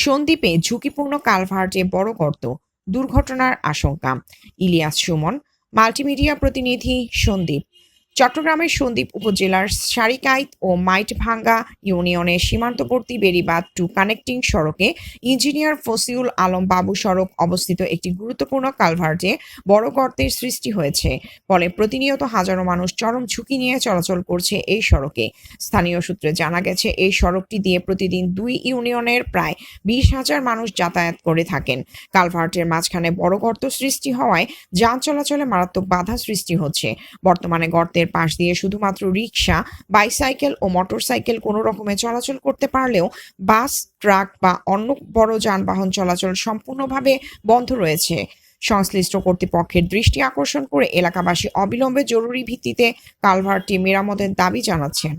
সন্দ্বীপে ঝুঁকিপূর্ণ কালভার্টে বড় গর্ত, দুর্ঘটনার আশঙ্কা। ইলিয়াস সুমন, মাল্টিমিডিয়া প্রতিনিধি, সন্দ্বীপ। চট্টগ্রামের সন্দ্বীপ উপজেলার সারিকাইত ও মাইটভাঙ্গা ইউনিয়নের সীমান্তবর্তী বেড়িবাঁধ টু কানেক্টিং সড়কে ইঞ্জিনিয়ার ফসিউল আলম বাবু সড়ক অবস্থিত একটি গুরুত্বপূর্ণ কালভার্টে বড় গর্তের সৃষ্টি হয়েছে। ফলে প্রতিনিয়ত হাজারো মানুষ চরম ঝুঁকি নিয়ে চলাচল করছে এই সড়কে। স্থানীয় সূত্রে জানা গেছে, এই সড়কটি দিয়ে প্রতিদিন 2 ইউনিয়নের প্রায় 20,000 মানুষ যাতায়াত করে থাকেন। কালভার্টের মাঝখানে বড় গর্ত সৃষ্টি হওয়ায় যান চলাচলে মারাত্মক বাধা সৃষ্টি হচ্ছে। বর্তমানে গর্তের পাশ দিয়ে শুধুমাত্র রিকশা, বাইসাইকেল ও মোটরসাইকেল কোনো রকমে চলাচল করতে পারলেও বাস, ট্রাক বা অন্য বড় যানবাহন চলাচল সম্পূর্ণভাবে বন্ধ রয়েছে। সংশ্লিষ্ট কর্তৃপক্ষের দৃষ্টি আকর্ষণ করে এলাকাবাসী অবিলম্বে জরুরি ভিত্তিতে কালভার্টটি মেরামতের দাবি জানাচ্ছেন।